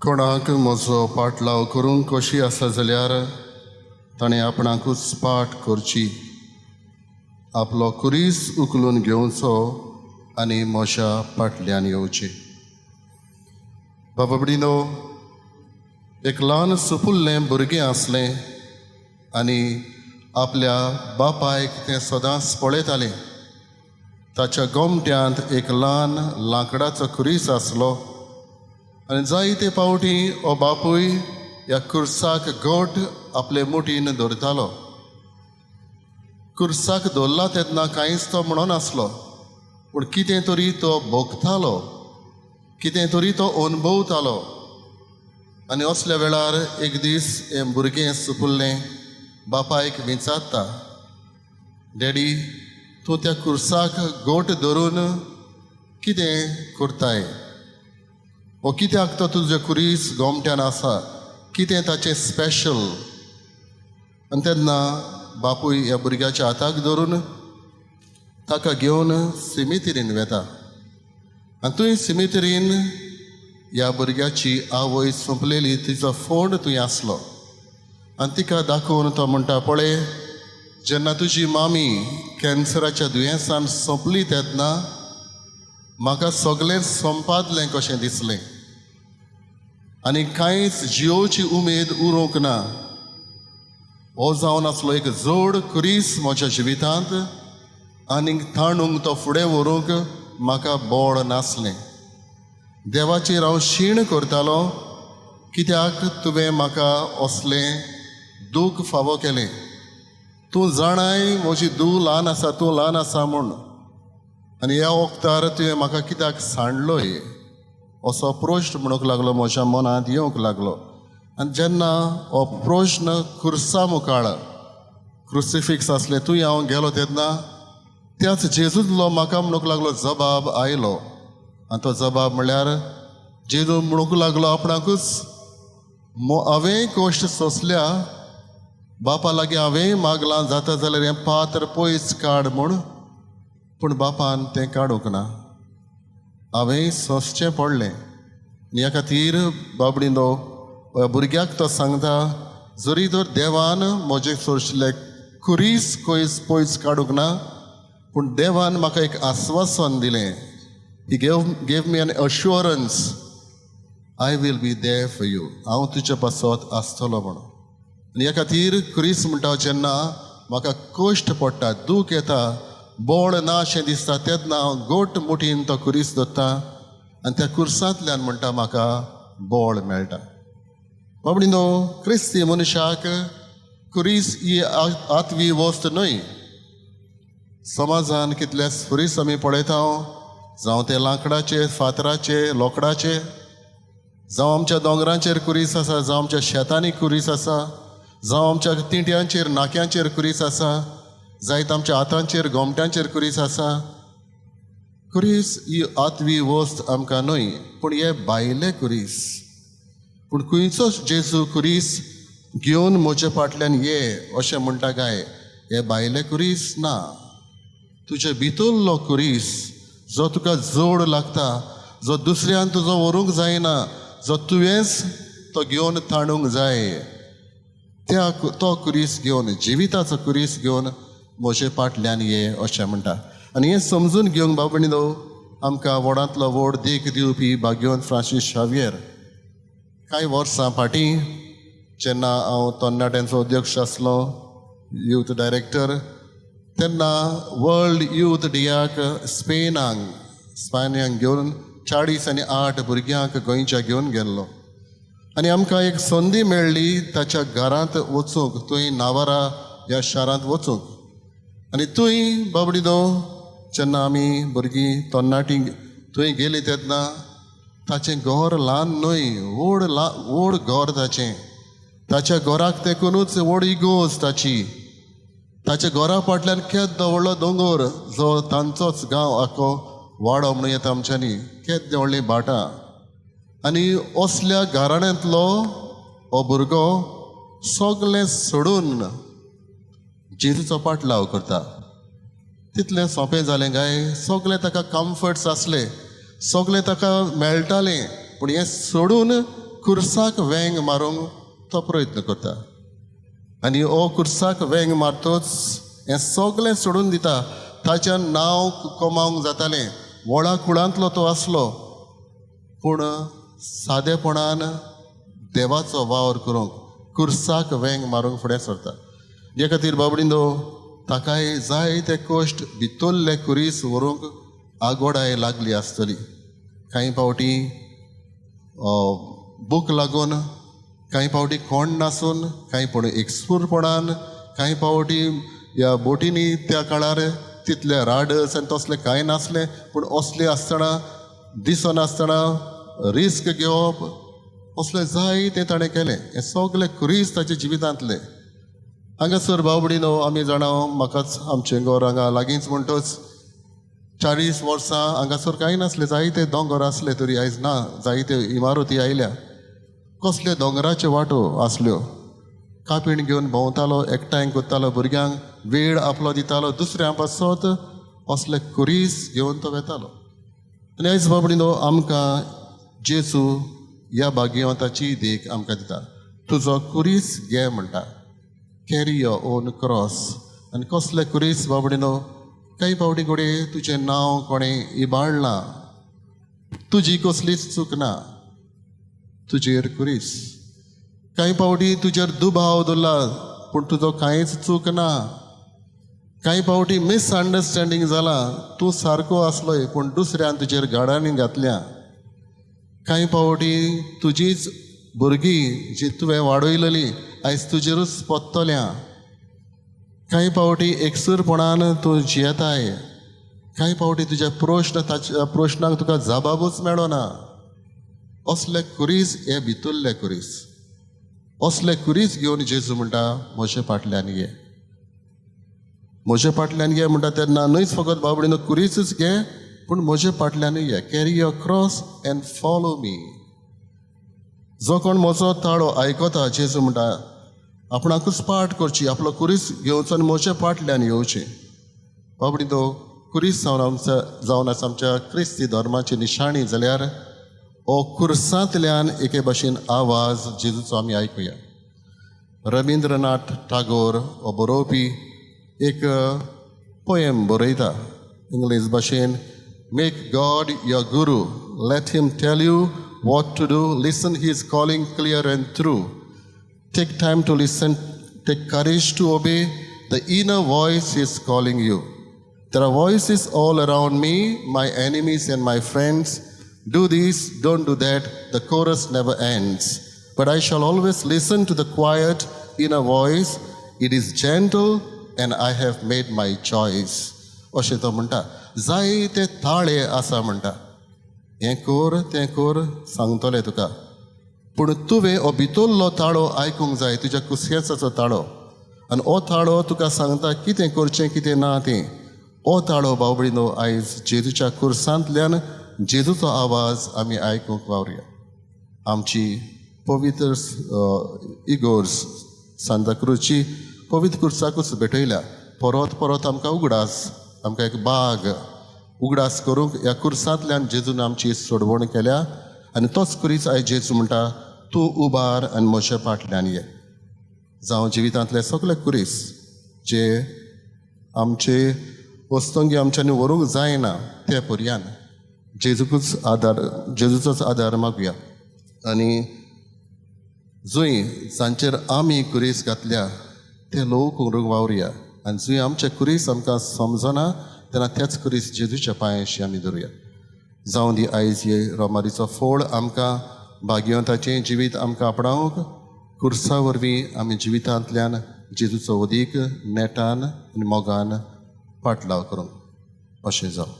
कोणाक म्हजो पाटलाव करूंक कशी आसा जाल्यार ताणें आपणाकूच पाट करची, आपलो कुरीस उखलून घेवचो आनी म्हज्या पाटल्यान येवचें. बाबा भयणीनो, एक ल्हान सुपुल्लें भुरगें आसलें आनी आपल्या बापायक तें सदांच पळयतालें. ताच्या गोमट्यांत एक ल्हान लांकडाचो कुरीस आसलो आनी जायते फावटी हो बापूय ह्या कुर्साक घोट आपले मुठीन धरतालो. कुर्साक दवरला तेन्ना कांयच तो म्हणनासलो, पूण कितें तरी तो भोगतालो, कितें तरी तो अणभवतालो. आनी असल्या वेळार एक दीस हें भुरगें सुपुल्लें बापायक विचारता, डॅडी, तूं त्या कुर्साक घोट धरून कितें करताय? वो कित्याक तो तुजें कुरीस गोमट्यान आसा? कितें ताचें स्पेशल? आनी तेन्ना बापूय ह्या भुरग्याच्या हाताक धरून ताका घेवन सिमितेरीन वेता. आनी थंय सिमितेरीन ह्या भुरग्याची आवय सोंपलेली तिचो फोंड थंय आसलो. आनी तिका दाखोवन तो म्हणटा, पळय, जेन्ना तुजी मामी कॅन्सराच्या दुयेंसान सोंपली तेन्ना म्हाका सगळें सोंपादलें कशें दिसलें आनी कांयच जियोवची उमेद उरूंक ना. हो जावन आसलो एक जोड कुरीस म्हज्या जिवितांत, आनीक ताणूंक तो फुडें व्हरूंक म्हाका बोड नासलें. देवाचेर हांव शीण करतालो, कित्याक तुवें म्हाका असलें दूख फावो केलें. तूं जाणाय म्हजी धूव ल्हान आसा, तूं ल्हान आसा म्हूण, आनी ह्या वक्तार तुवें म्हाका कित्याक सांडलोय? असो प्रश्न म्हणूंक लागलो, म्हज्या मनांत येवंक लागलो. आनी जेन्ना हो प्रश्न कुर्सा मुखार क्रुसिफिक्स आसलें थंय हांव गेलो तेन्ना त्याच जेजूंतलो म्हाका म्हणूंक लागलो जबाब आयलो. आनी तो जबाब म्हळ्यार जेजू म्हणूंक लागलो आपणाकूच, हांवें कश्ट सोंसल्या, बापा लागीं हांवें मागलां जाता जाल्यार हें पात्र पयस काड म्हूण, पूण बापान तें काडूंक ना. हांवें सोंसचें पडलें. ह्या खातीर बाबडीनो, भुरग्याक तो सांगता, जरी तर देवान म्हजें सोंसलें कुरीस पयस काडूंक ना, पूण देवान म्हाका एक आस्वासन दिलें. He gave me an assurance, I will be there for you. हांव तुज्या पासत आसतलो म्हणून. आनी ह्या खातीर कुरीस म्हणटा, जेन्ना म्हाका कश्ट पडटा, दूख येता, बोड ना अशें दिसता, तेन्ना हांव घोट मुठीन तो कुरीस धरता आनी त्या कुर्सांतल्यान म्हणटा म्हाका बोड मेळटा. बाबडीनो, क्रिस्ती मनशाक कुरीस ही आत्वी वस्त न्हय. समाजान कितले फुरीस आमी पळयता, जावं ते लांकडाचे, फातराचे, लोकडाचे, जावं आमच्या दोंगरांचेर कुरीस आसा, जावं आमच्या शेतांनी कुरीस आसा, जावं आमच्या तिंट्यांचेर नाक्यांचेर कुरीस आसा, जायत आमच्या हातांचेर गोमट्यांचेर कुरीस आसा. कुरीस ही आत्वी वस्त आमकां न्हय, पूण हे भायले कुरीस. पूण खंयचो जेजू कुरीस घेवन म्हज्या फाटल्यान ये अशें म्हणटा काय? हे भायले कुरीस ना. तुजे भितरलो कुरीस, जो तुका जोड लागता, जो दुसऱ्यान तुजो व्हरूंक जायना, जो तुवेंच तो घेवन ताणूंक जाय, तो कुरीस घेवन, जिविताचो कुरीस घेवन म्हजे फाटल्यान ये अशें म्हणटा. आनी हें समजून घेवंक बाबडीनो, आमकां व्हडांतलो व्हड देख दिवपी भाग्यवंत फ्रांसीस शावियर कांय वर्सां फाटीं, जेन्ना हांव तरणाट्यांचो अध्यक्ष आसलो, यूथ डायरेक्टर, तेन्ना वर्ल्ड यूथ डेयाक स्पेनाक घेवन 48 भुरग्यांक गोंयच्या घेवन गेल्लो. आनी आमकां एक संदी मेळ्ळी ताच्या घरांत वचूंक, थंय नावारा ह्या शारांत वचूंक. आनी थंय बाबडीनो, जेन्ना आमी भुरगीं तरणाटीं थंय गेलीं तेन्ना ताचें घर ल्हान न्हय, व्हड घर ताचें. ताच्या घराक तेंकूनच व्हड इगोज ताची. ताच्या घरा फाटल्यान केद्दो व्हडलो दोंगर, जो तांचोच गांव आख्खो वाडो म्हणून येता आमच्यांनी, केद्दे व्हडलीं भाटां. आनी असल्या घराण्यांतलो हो भुरगो सगलें सोडून जेजूचो पाटलाव करता. तितलें सोंपें जालें काय? सगलें ताका कम्फर्ट्स आसले, सगलें ताका मेळटालें, पूण हें सोडून कुर्साक वेंग मारूंक तो प्रयत्न करता आनी हो कुर्साक वेंग मारतोच हें सगळें सोडून दिता. ताचें नांव कमावंक जातालें, व्हडा कुळांतलो तो आसलो, पूण सादेपणान देवाचो वावर करूंक कुर्साक वेंग मारूंक फुडें सरता. हे खातीर बाबडींदो ताकाय जाय ते कश्ट भितरले कुरीस व्हरूंक आगोडाय लागली आसतली. कांय फावटी भूक लागून, कांय फावटी कोण नासून, कांय फावटी एकसूरपणान, कांय फावटी ह्या बोटींनी त्या काळार तितले राडस आनी तसलें कांय नासलें, पूण असलें आसतना दिसनासतना रिस्क घेवप असलें जाय तें ताणें केलें. हें सगलें कुरीस ताच्या जिवितांतलें. हांगासर बावबडीनो आमी जाणा, म्हाकाच आमचें घर हांगा लागींच म्हणटच 40 वर्सां हांगासर कांय नासलें. जायते दोंगर आसले तरी आयज ना, जायते इमारती आयल्या. कसले दोंगराच्यो वाटो आसल्यो. कापीण घेवन भोंवतालो, एकठांय करतालो, भुरग्यांक वेळ आपलो दितालो, दुसऱ्या पासत असले कुरीस घेवन तो वेतालो. आनी आयज बाबडीनो आमकां जेजू ह्या भाग्यवंताची देख आमकां दिता. तुजो कुरीस घे म्हणटा, कॅरी युअर ओन क्रॉस. आनी कसले कुरीस बाबडीनो, काही फावटी घोडये तुजें नांव कोणें इबाडलां, तुजी कसलीच चूक ना, तुजेर कुरीस. कांय फावटी तुजेर दुबाव दवरला, पूण तुजो कांयच चूक ना. कांय फावटी मिसअंडरस्टँडींग जाला, तूं सारको आसलोय पूण दुसऱ्यान तुजेर गाडांनी घातल्या. कांय फावटी तुजीच भुरगीं जी तुवें वाडयलेली आयज तुजेरूच पोत्तल्या. कांय फावटी एकसूरपणान तूं जियेताय. कांय फावटी तुजे प्रश्न, ताच्या प्रश्नांक तुका जबाबूच मेळना. असले कुरीस हे भितरले कुरीस. असले कुरीस घेवन जेजू म्हणटा म्हजे फाटल्यान ये. म्हजे फाटल्यान ये म्हणटा तेन्ना न्हयच फकत बाबडीनो कुरीसच घे, पूण म्हजे फाटल्यानूय ये. Carry your cross end follow me. जो कोण म्हजो ताळो आयकता, जेजू म्हणटा आपणाकूच पाठ करची, आपलो कुरीस घेवचो आनी म्हजे फाटल्यान येवचें. बाबडीनो कुरीस जावन आसा आमच्या क्रिस्ती धर्माची निशाणी जाल्यार हो कुर्सांतल्यान एके भाशेन आवाज जेजूचो आमी आयकुया. रविंद्रनाथ टागोर हो बरोवपी एक पोयम बरयता इंग्लीश भाशेन. Make God your guru, let him tell you what to do, listen he is calling clear and true. Take time to listen, take courage to obey, the inner voice is calling you. There are voices all around me, my enemies and my friends. Do this, don't do that, the chorus never ends. But I shall always listen to the quiet inner voice. It is gentle and I have made my choice. अशें तो म्हणटा. जायते ताळे आसा म्हणटा, हें कर तें कर सांगतलें तुका, पूण तुवें हो भितरलो ताळो आयकूंक जाय, तुज्या कुस्केसाचो ताळो. आनी हो ताळो तुका सांगता कितें करचें कितें ना तें. हो ताळो बावबडीनो आयज जेजूच्या कुर्सांतल्यान जेजूचो आवाज आमी आयकूंक वावरया. आमची पवित्र इगोर्ज सांताक्रूजची पवित्र कुर्साकूच भेटयल्या. परत परत आमकां उगडास, आमकां एक बाग उगडास करूंक ह्या कुर्सांतल्यान जेजून आमची सोडवण केल्या. आनी तोच कुरीस आयज जेजू म्हणटा तूं उबार आनी म्हज्या फाटल्यान ये. जावं जिवितांतले सगळे कुरीस जे आमचे वस्तुंगी आमच्यांनी व्हरूंक जायना ते पर्यान जेजूचोच आदार मागुया. आनी जंय जांचेर आमी कुरीस घातल्या ते लोक करूंक वावरया. आनी जंय आमचे कुरीस आमकां समजना तेन्ना तेच कुरीस जेजूच्या पांयाशी आमी धरुया. जावं दी आयज हे रोमारीचो फोळ आमकां भाग्यवंताचें जिवीत आमकां आपणावंक कुर्सा वरवीं आमी जिवितांतल्यान जेजूचो उदीक नेटान आनी मोगान पाटलाव करूंक अशें जावं.